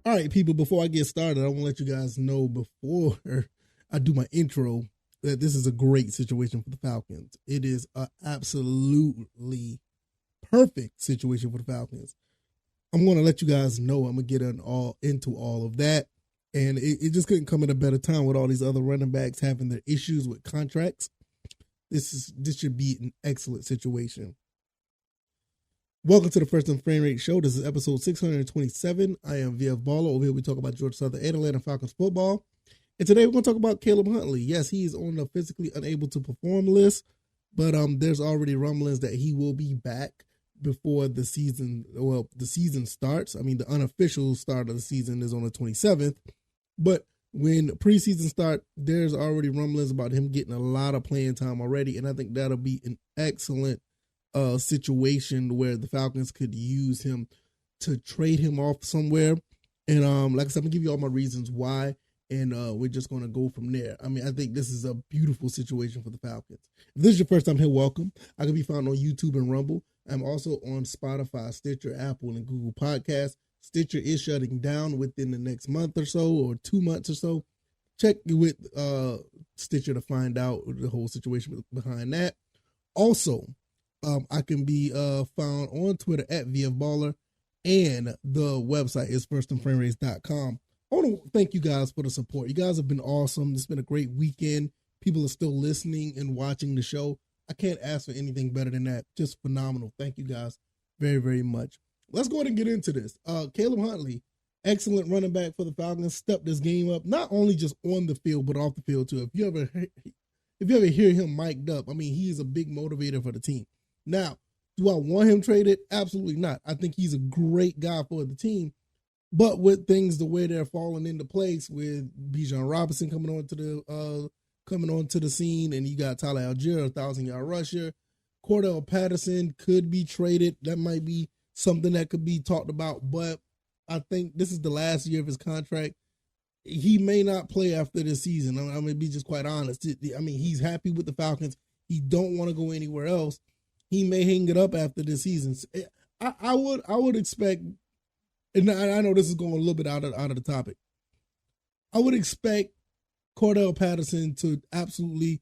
All right, people, before I get started, I want to let you guys know before I do my intro that this is a great situation for the Falcons. It is an absolutely perfect situation for the Falcons. I'm going to let you guys know I'm going to get into all of that. And it just couldn't come at a better time with all these other running backs having their issues with contracts. This should be an excellent situation. Welcome to the First and Frame Rate Show. This is episode 627. I am VF Baller. Over here we talk about Georgia Southern and Atlanta Falcons football. And today we're going to talk about Caleb Huntley. Yes, he is on the physically unable to perform list, but there's already rumblings that he will be back before the season. Well, the season starts. I mean, the unofficial start of the season is on the 27th, but when preseason start, there's already rumblings about him getting a lot of playing time already, and I think that'll be an excellent situation where the Falcons could use him to trade him off somewhere. And like I said, I'm gonna give you all my reasons why, and we're just gonna go from there. I mean, I think this is a beautiful situation for the Falcons. If this is your first time here, welcome. I can be found on YouTube and Rumble. I'm also on Spotify, Stitcher, Apple, and Google Podcasts. Stitcher is shutting down within the next month or so, or 2 months or so. Check with Stitcher to find out the whole situation behind that. Also, I can be found on Twitter at VFBaller, and the website is firstandframerates.com. I want to thank you guys for the support. You guys have been awesome. It's been a great weekend. People are still listening and watching the show. I can't ask for anything better than that. Just phenomenal. Thank you guys very, very much. Let's go ahead and get into this. Caleb Huntley, excellent running back for the Falcons, stepped this game up, not only just on the field, but off the field too. If you ever hear him mic'd up, I mean, he is a big motivator for the team. Now, do I want him traded? Absolutely not. I think he's a great guy for the team. But with things the way they're falling into place, with Bijan Robinson coming onto the scene, and you got Tyler Algier, a 1,000-yard rusher. Cordell Patterson could be traded. That might be something that could be talked about. But I think this is the last year of his contract. He may not play after this season. I'm going to be just quite honest. I mean, he's happy with the Falcons. He don't want to go anywhere else. He may hang it up after this season. I would expect, and I know this is going a little bit out of the topic. I would expect Cordell Patterson to absolutely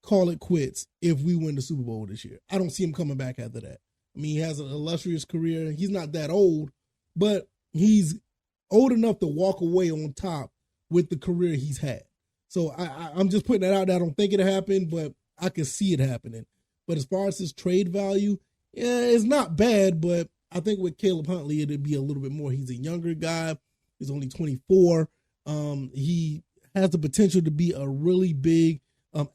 call it quits if we win the Super Bowl this year. I don't see him coming back after that. I mean, he has an illustrious career. He's not that old, but he's old enough to walk away on top with the career he's had. So I'm just putting that out there. I don't think it'll happen, but I can see it happening. But as far as his trade value, yeah, it's not bad, but I think with Caleb Huntley, it'd be a little bit more. He's a younger guy. He's only 24. He has the potential to be a really big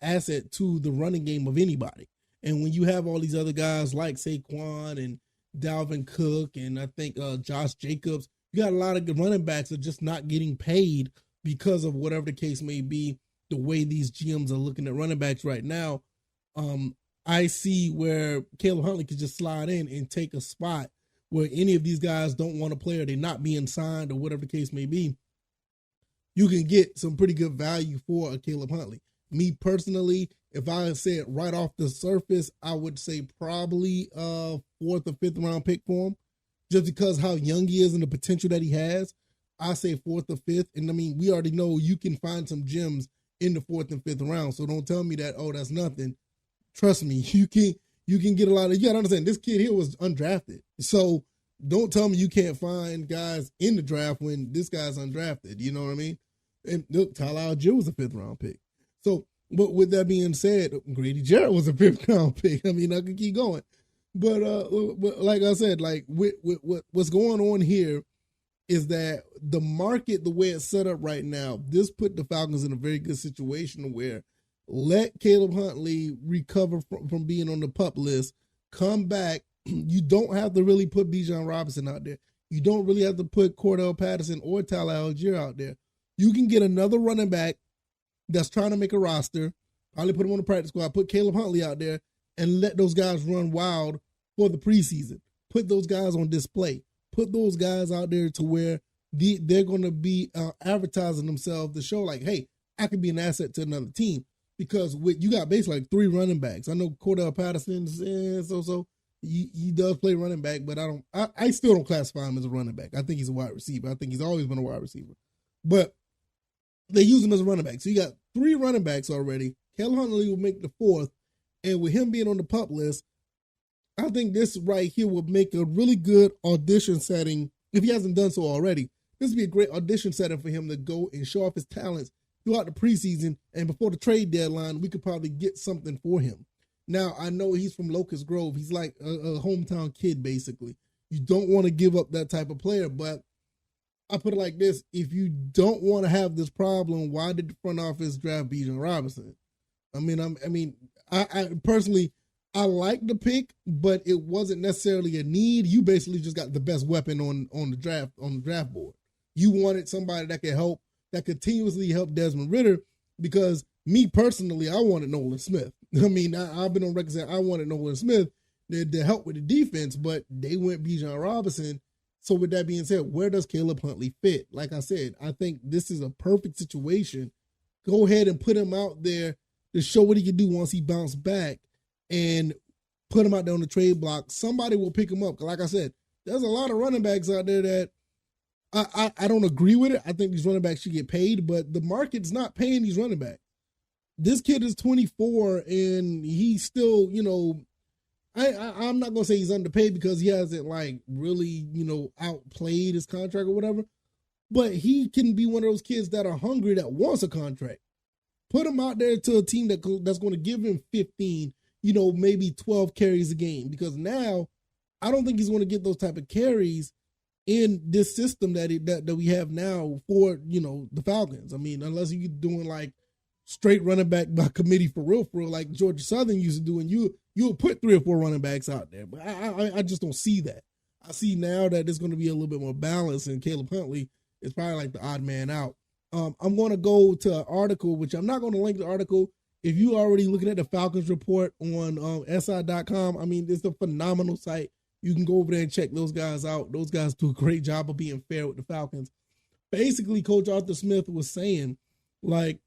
asset to the running game of anybody. And when you have all these other guys like Saquon and Dalvin Cook and I think Josh Jacobs, you got a lot of good running backs that are just not getting paid because of whatever the case may be, the way these GMs are looking at running backs right now. I see where Caleb Huntley could just slide in and take a spot where any of these guys don't want to play or they're not being signed or whatever the case may be. You can get some pretty good value for a Caleb Huntley. Me personally, if I say it right off the surface, I would say probably a 4th or 5th round pick for him, just because how young he is and the potential that he has. I say 4th or 5th. And I mean, we already know you can find some gems in the 4th and 5th round. So don't tell me that, oh, that's nothing. Trust me, you can get a lot of, you gotta understand, this kid here was undrafted. So don't tell me you can't find guys in the draft when this guy's undrafted. You know what I mean? And look, Tyler Algier was a 5th round pick. So, but with that being said, Grady Jarrett was a 5th round pick. I mean, I could keep going. But like I said, like with what's going on here is that the market, the way it's set up right now, this put the Falcons in a very good situation where let Caleb Huntley recover from being on the PUP list, come back. You don't have to really put Bijan Robinson out there. You don't really have to put Cordell Patterson or Tyler Algier out there. You can get another running back that's trying to make a roster, probably put him on the practice squad, put Caleb Huntley out there, and let those guys run wild for the preseason. Put those guys on display. Put those guys out there to where they're going to be advertising themselves to show like, hey, I could be an asset to another team. Because you got basically like 3 running backs. I know Cordell Patterson's so-so. He does play running back, but I still don't classify him as a running back. I think he's a wide receiver. I think he's always been a wide receiver. But they use him as a running back. So you got 3 running backs already. Caleb Huntley will make the 4th. And with him being on the PUP list, I think this right here will make a really good audition setting. If he hasn't done so already, this would be a great audition setting for him to go and show off his talents throughout the preseason. And before the trade deadline, we could probably get something for him. Now, I know he's from Locust Grove. He's like a hometown kid, basically. You don't want to give up that type of player, but I put it like this. If you don't want to have this problem, why did the front office draft Bijan Robinson? I personally, I like the pick, but it wasn't necessarily a need. You basically just got the best weapon on the draft board. You wanted somebody that could help, that continuously help Desmond Ridder, because me personally, I wanted Nolan Smith. I've been on record saying I wanted Nolan Smith to help with the defense, but they went Bijan Robinson. So with that being said, where does Caleb Huntley fit? Like I said, I think this is a perfect situation. Go ahead and put him out there to show what he can do once he bounced back, and put him out there on the trade block. Somebody will pick him up. Like I said, there's a lot of running backs out there that I don't agree with it. I think these running backs should get paid, but the market's not paying these running backs. This kid is 24 and he's still, I'm not going to say he's underpaid because he hasn't really, outplayed his contract or whatever, but he can be one of those kids that are hungry that wants a contract. Put him out there to a team that's going to give him 15, maybe 12 carries a game, because now I don't think he's going to get those type of carries in this system that we have now for, the Falcons. Unless you're doing straight running back by committee for real, like Georgia Southern used to do, and you'll put 3 or 4 running backs out there. But I just don't see that. I see now that it's going to be a little bit more balanced, and Caleb Huntley is probably like the odd man out. I'm going to go to an article, which I'm not going to link the article. If you already looking at the Falcons report on SI.com, it's a phenomenal site. You can go over there and check those guys out. Those guys do a great job of being fair with the Falcons. Basically, Coach Arthur Smith was saying, during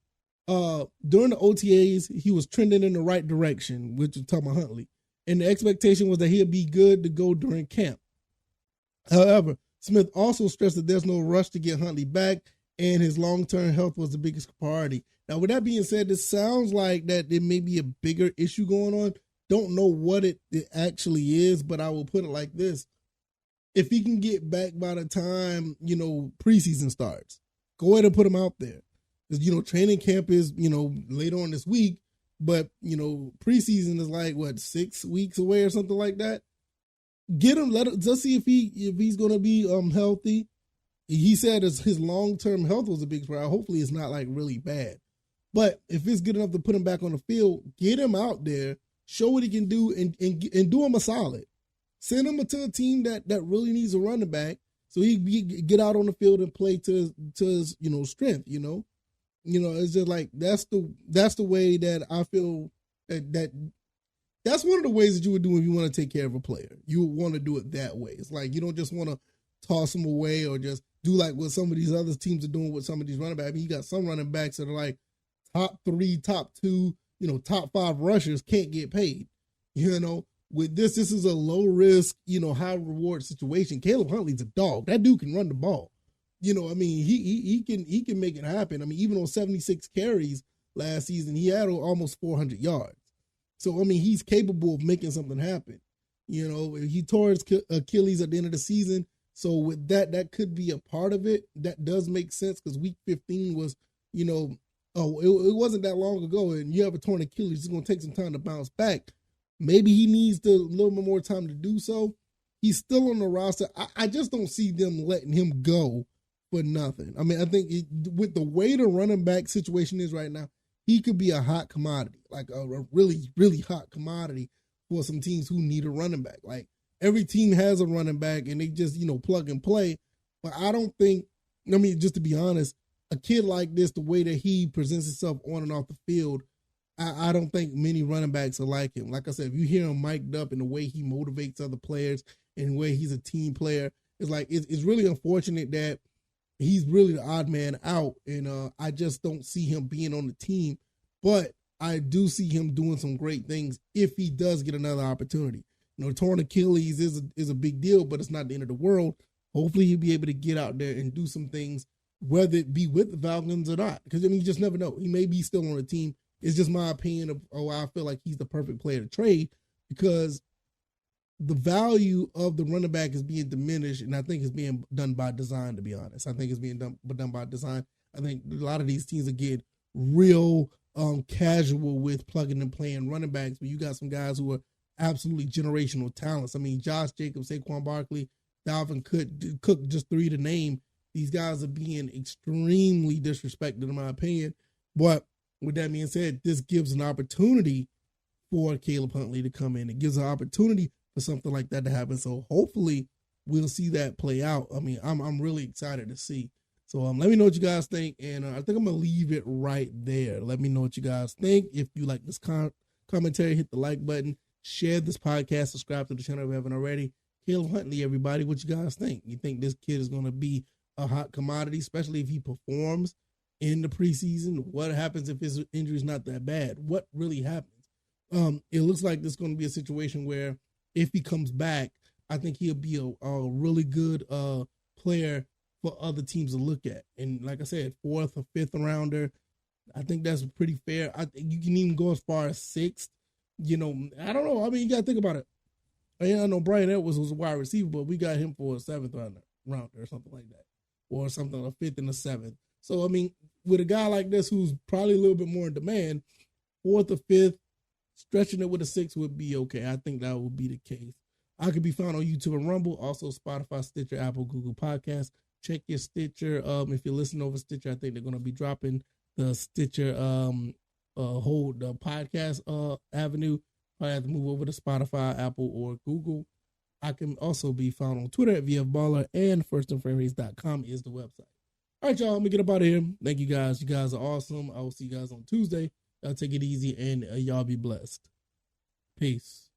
the OTAs, he was trending in the right direction, which is talking about Huntley. And the expectation was that he'd be good to go during camp. However, Smith also stressed that there's no rush to get Huntley back, and his long-term health was the biggest priority. Now, with that being said, this sounds like that there may be a bigger issue going on. Don't know what it actually is, but I will put it like this. If he can get back by the time, preseason starts, go ahead and put him out there. Because, training camp is, later on this week, but, preseason is 6 weeks away or something like that. Get him, let's see if he's going to be healthy. He said his long-term health was a big priority. Hopefully it's not really bad. But if it's good enough to put him back on the field, get him out there, show what he can do, and do him a solid. Send him to a team that really needs a running back, so he get out on the field and play to his strength. It's just that's the way that I feel that's one of the ways that you would do if you want to take care of a player. You would want to do it that way. It's you don't just want to toss him away or just do what some of these other teams are doing with some of these running backs. You got some running backs that are top 3, top 2, top 5 rushers can't get paid. With this is a low risk, high reward situation. Caleb Huntley's a dog. That dude can run the ball. He can make it happen. Even on 76 carries last season, he had almost 400 yards. So, he's capable of making something happen. He tore his Achilles at the end of the season. So with that could be a part of it. That does make sense because week 15 was, it wasn't that long ago, and you have a torn Achilles. It's going to take some time to bounce back. Maybe he needs a little bit more time to do so. He's still on the roster. I just don't see them letting him go for nothing. I think with the way the running back situation is right now, he could be a hot commodity, a really, really hot commodity for some teams who need a running back. Every team has a running back, and they just, plug and play. But I don't think, just to be honest, a kid like this, the way that he presents himself on and off the field, I don't think many running backs are like him. Like I said, if you hear him mic'd up and the way he motivates other players and the way he's a team player, it's really unfortunate that he's really the odd man out. And I just don't see him being on the team. But I do see him doing some great things if he does get another opportunity. Torn Achilles is a big deal, but it's not the end of the world. Hopefully he'll be able to get out there and do some things, whether it be with the Falcons or not. Because, you just never know. He may be still on the team. It's just my opinion of I feel like he's the perfect player to trade, because the value of the running back is being diminished, and I think it's being done by design, to be honest. I think it's being done by design. I think a lot of these teams are getting real casual with plugging and playing running backs, but you got some guys who are absolutely generational talents. I mean, Josh Jacobs, Saquon Barkley, Dalvin Cook, just three to name. These guys are being extremely disrespected, in my opinion. But with that being said, this gives an opportunity for Caleb Huntley to come in. It gives an opportunity for something like that to happen. So hopefully we'll see that play out. I mean, I'm really excited to see. So let me know what you guys think, and I think I'm going to leave it right there. Let me know what you guys think. If you like this commentary, hit the like button, share this podcast, subscribe to the channel if you haven't already. Caleb Huntley, everybody, what you guys think? You think this kid is going to be a hot commodity, especially if he performs in the preseason? What happens if his injury is not that bad? What really happens? It looks like this is going to be a situation where if he comes back, I think he'll be a really good player for other teams to look at. And like I said, 4th or 5th rounder, I think that's pretty fair. I think you can even go as far as 6th. I don't know. I mean, you got to think about it. I know Brian Edwards was a wide receiver, but we got him for a 7th rounder or something like that, or something, a 5th and a 7th. So, I mean, with a guy like this who's probably a little bit more in demand, 4th or 5th, stretching it with a 6 would be okay. I think that would be the case. I could be found on YouTube and Rumble, also Spotify, Stitcher, Apple, Google Podcasts. Check your Stitcher. If you're listening over Stitcher, I think they're going to be dropping the Stitcher the podcast avenue. I have to move over to Spotify, Apple, or Google. I can also be found on Twitter at VFBaller, and firstandfriendrace.com is the website. All right, y'all, let me get up out of here. Thank you guys. You guys are awesome. I will see you guys on Tuesday. Y'all take it easy, and y'all be blessed. Peace.